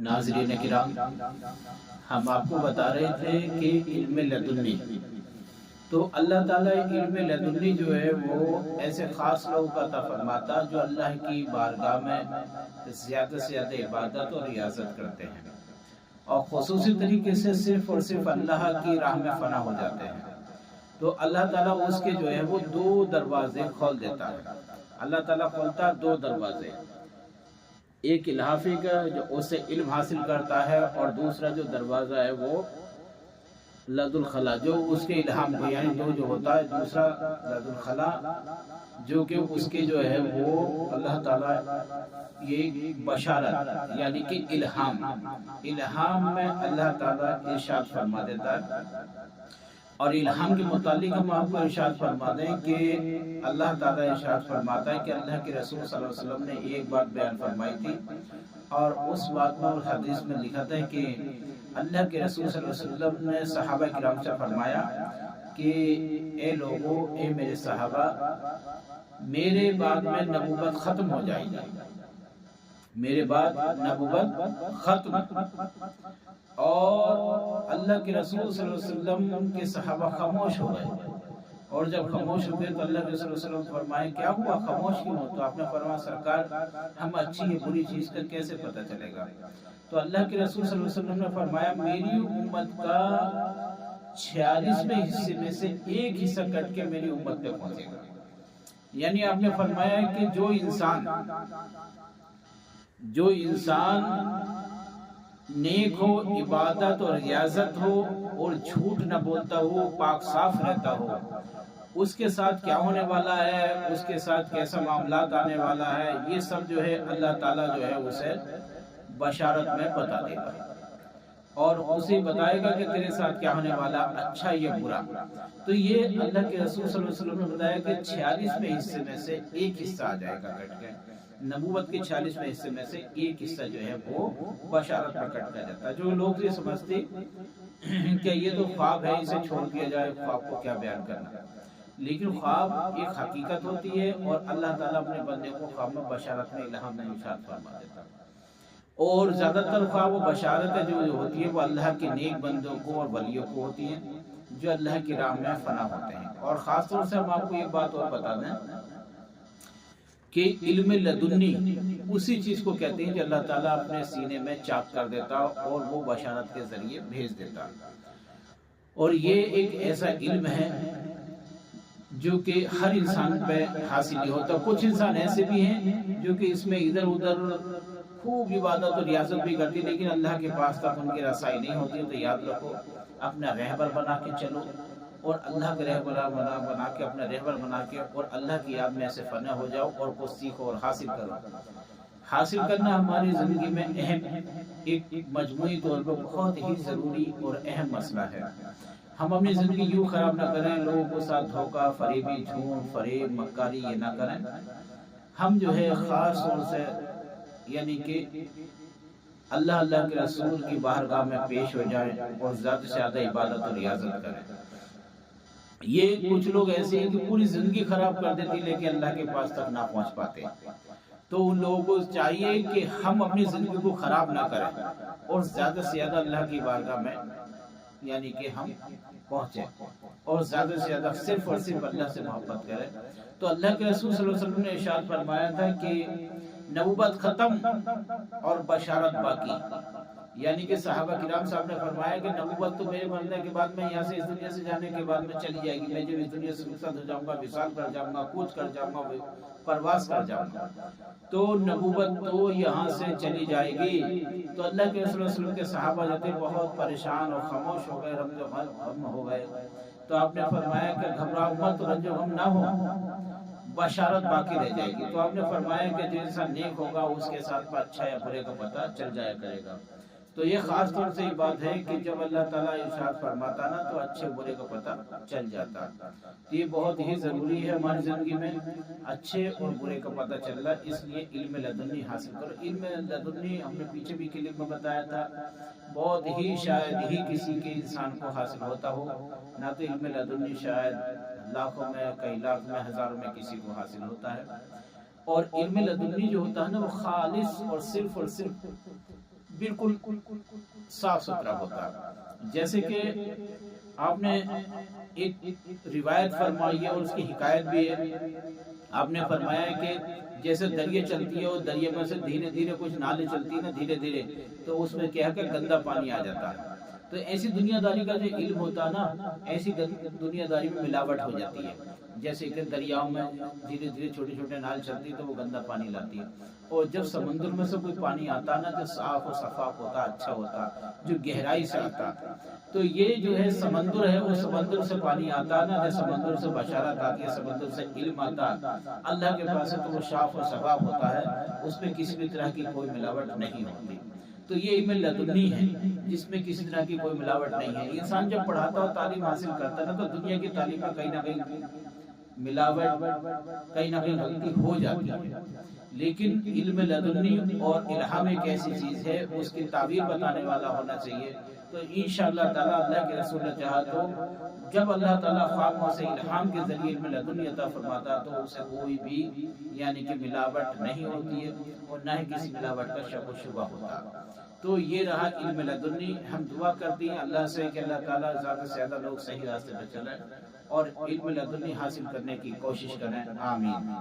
ناظرین کرام، ہم آپ کو بتا رہے تھے کہ علم لدنی، تو اللہ تعالیٰ علم لدنی جو ہے وہ ایسے خاص لوگوں کا عطا فرماتا جو اللہ کی بارگاہ میں زیادہ سے زیادہ عبادت اور ریاضت کرتے ہیں، اور خصوصی طریقے سے صرف اور صرف اللہ کی راہ میں فنا ہو جاتے ہیں، تو اللہ تعالیٰ اس کے جو ہے وہ دو دروازے کھول دیتا ہے۔ اللہ تعالیٰ کھولتا ہے دو دروازے، ایک الہافی کا جو اس سے علم حاصل کرتا ہے، اور دوسرا جو دروازہ ہے وہ لد الخلا جو اس کے الہام کو، یعنی دو جو ہوتا ہے، دوسرا لد الخلا جو کہ اس کے جو ہے وہ اللہ تعالیٰ یہ بشارت یعنی کہ الہام میں اللہ تعالیٰ ارشاد فرما دیتا ہے۔ اور الہام کے متعلق ہم آپ کو ارشاد فرما دیں کہ اللہ تعالیٰ ارشاد فرماتا ہے کہ اللہ کے رسول صلی اللہ علیہ وسلم نے ایک بات بیان فرمائی تھی، اور اس بات میں حدیث میں لکھا تھا کہ اللہ کے رسول صلی اللہ علیہ وسلم نے صحابہ کرام سے فرمایا کہ اے لوگو، اے میرے صحابہ، میرے بعد میں نبوت ختم ہو جائے گی، میرے بعد نبوت ختم، اور اللہ کے رسول صلی اللہ علیہ وسلم کے صحابہ خاموش ہو گئے، اور جب خاموش ہو گئے تو اللہ کے رسول صلی اللہ علیہ وسلم فرمائے کیا ہوا، خاموش کیوں ہو؟ تو آپ نے فرمایا سرکار، ہم اچھی یا بری چیز کا کیسے پتہ چلے گا؟ تو اللہ کے رسول صلی اللہ علیہ وسلم نے فرمایا میری امت کا 46ویں حصے میں سے ایک حصہ کٹ کے میری امت پہ پہنچے گا۔ یعنی آپ نے فرمایا کہ جو انسان نیک ہو، عبادت اور ریاضت ہو، اور جھوٹ نہ بولتا ہو، پاک صاف رہتا ہو، اس کے ساتھ کیا ہونے والا ہے، اس کے ساتھ کیسا معاملات آنے والا ہے، یہ سب جو ہے اللہ تعالیٰ جو ہے اسے بشارت میں بتا دے گا، اور اسے بتائے گا کہ تیرے ساتھ کیا ہونے والا، اچھا یا برا۔ تو یہ اللہ کے رسول صلی اللہ علیہ وسلم نے بتایا کہ 46ویں حصے میں سے ایک حصہ آ جائے گا کٹ کے، نبوت کے 46ویں حصے میں سے ایک حصہ جو ہے وہ بشارت میں کٹ کر جاتا ہے۔ جو لوگ یہ سمجھتے کہ یہ تو خواب ہے، اسے چھوڑ دیا جائے، خواب کو کیا بیان کرنا، لیکن خواب ایک حقیقت ہوتی ہے، اور اللہ تعالیٰ اپنے بندے کو خواب میں بشارت میں الہام میں ارشاد فرما دیتا ہے، اور زیادہ تر خواب و بشارت جو ہوتی ہے وہ اللہ کے نیک بندوں کو اور ولیوں کو ہوتی ہیں جو اللہ کی راہ میں فنا ہوتے ہیں۔ اور خاص طور سے ہم آپ کو ایک بات اور بتا دیں کہ علم لدنی اسی چیز کو کہتے ہیں جو اللہ تعالیٰ اپنے سینے میں چاپ کر دیتا اور وہ بشارت کے ذریعے بھیج دیتا، اور یہ ایک ایسا علم ہے جو کہ ہر انسان پہ حاصل نہیں ہوتا۔ کچھ انسان ایسے بھی ہیں جو کہ اس میں ادھر ادھر خوب عبادت اور ریاضت بھی کرتی، لیکن اللہ کے پاس تک ان کی رسائی نہیں ہوتی۔ تو یاد رکھو، اپنا رہبر بنا کے چلو، اور اللہ کے رہبر بنا کے، اپنا رہبر بنا کے، اور اللہ کی یاد میں ایسے فنا ہو جاؤ، اور کچھ سیکھو اور حاصل کرو۔ حاصل کرنا ہماری زندگی میں ایک مجموعی طور پر بہت ہی ضروری اور اہم مسئلہ ہے۔ ہم اپنی زندگی یوں خراب نہ کریں، لوگوں کے ساتھ دھوکہ فریبی، جھوٹ فریب مکاری یہ نہ کریں۔ ہم جو ہے خاص طور سے یعنی کہ اللہ کے رسول کی بارگاہ میں پیش ہو جائیں، اور زیادہ سے زیادہ عبادت اور ریاضت کریں۔ یہ کچھ لوگ ایسے ہیں کہ پوری زندگی خراب کر دیتی لیکن اللہ کے پاس تک نہ پہنچ پاتے، تو ان لوگوں کو چاہیے کہ ہم اپنی زندگی کو خراب نہ کریں، اور زیادہ سے زیادہ اللہ کی بارگاہ میں یعنی کہ ہم پہنچے، اور زیادہ سے زیادہ صرف اور صرف اللہ سے محبت کریں۔ تو اللہ کے رسول صلی اللہ علیہ وسلم نے ارشاد فرمایا تھا کہ نبوت ختم اور بشارت باقی، یعنی کہ صحابہ کرام صاحب نے فرمایا کہ نبوت تو میرے مرنے کے بعد میں یہاں سے اس دنیا سے جانے کے بعد میں چلی جائے گی، میں جب اس دنیا سے رخصت ہو جاؤں گا، وصال کر جاؤں گا، کوچ کر جاؤں گا، پرواز کر جاؤں گا، تو نبوت تو یہاں سے چلی جائے گی۔ تو اللہ کے رسول صلی اللہ علیہ وسلم کے صحابہ جو تھے بہت پریشان اور خاموش ہو گئے، رنج و غم ہو گئے۔ تو آپ نے فرمایا کہ گھبراؤ مت، رنج و غم نہ ہو، بشارت باقی رہ جائے گی۔ تو آپ نے فرمایا کہ جو انسان نیک ہوگا اس کے ساتھ اچھا یا برے کا پتہ چل جایا کرے گا۔ تو یہ خاص طور سے یہ بات ہے کہ جب اللہ تعالیٰ ارشاد فرماتا نا تو اچھے برے کا پتہ چل جاتا۔ یہ بہت ہی ضروری ہے ہماری زندگی میں، اچھے اور برے کا پتہ چلنا، اس لیے علم لدنی حاصل کرو۔ علم لدنی ہم نے پیچھے بھی کلپ میں بتایا تھا، بہت ہی شاید ہی کسی کے انسان کو حاصل ہوتا ہو، نہ تو علم لدنی شاید لاکھوں میں، کئی لاکھ میں، ہزاروں میں کسی کو حاصل ہوتا ہے۔ اور علم لدنی جو ہوتا ہے نا وہ خالص اور صرف بالکل صاف ستھرا ہوتا ہے. جیسے کہ آپ نے ایک روایت فرمائی ہے اور اس کی حکایت بھی ہے. آپ نے فرمایا ہے کہ جیسے دریا چلتی ہے اور دریا میں سے دھیرے دھیرے کچھ نالے چلتی ہے نا دھیرے دھیرے، تو اس میں کیا ہے کہ گندا پانی آ جاتا ہے. تو ایسی دنیا داری کا جو علم ہوتا ہے نا، ایسی دنیا داری میں ملاوٹ ہو جاتی ہے. جیسے کہ دریاؤں میں دھیرے دھیرے چھوٹے چھوٹے نال چلتی ہے تو وہ گندا پانی لاتی ہے. اور جب سمندر میں سے کوئی پانی آتا ہے نا، جو صاف و شفاف ہوتا، اچھا ہوتا، جو گہرائی سے آتا، تو یہ جو ہے سمندر ہے، وہ سمندر سے پانی آتا نا، جو سمندر سے بشارت آتی ہے، سمندر سے علم آتا اللہ کے پاس، تو وہ صاف و شفاف ہوتا ہے، اس میں کسی بھی طرح کی کوئی ملاوٹ نہیں ہوتی. تو یہ علم لدنی ہے جس میں کسی طرح کی کوئی ملاوٹ نہیں ہے. انسان جب پڑھاتا اور تعلیم حاصل کرتا نا، تو دنیا کی تعلیم میں کہیں نہ کہیں ملاوٹ، کہیں نہ کہیں غلطی ہو جاتی ہے. لیکن علم لدنی اور الہام ایک ایسی چیز ہے، اس کی تعبیر بتانے والا ہونا چاہیے. تو انشاءاللہ تعالیٰ اللہ کے رسول نے چاہا تو جب اللہ تعالیٰ خواہوں سے الہام کے ذریعے علم لدنی عطا فرماتا تو اسے کوئی بھی یعنی کہ ملاوٹ نہیں ہوتی ہے اور نہ ہی کسی ملاوٹ کا شک و شبہ ہوتا. تو یہ رہا علم لدنی. ہم دعا کرتے ہیں اللہ سے کہ اللہ تعالیٰ زیادہ سے زیادہ لوگ صحیح راستے پہ چلیں اور علم لدنی حاصل کرنے کی کوشش کریں. آمین.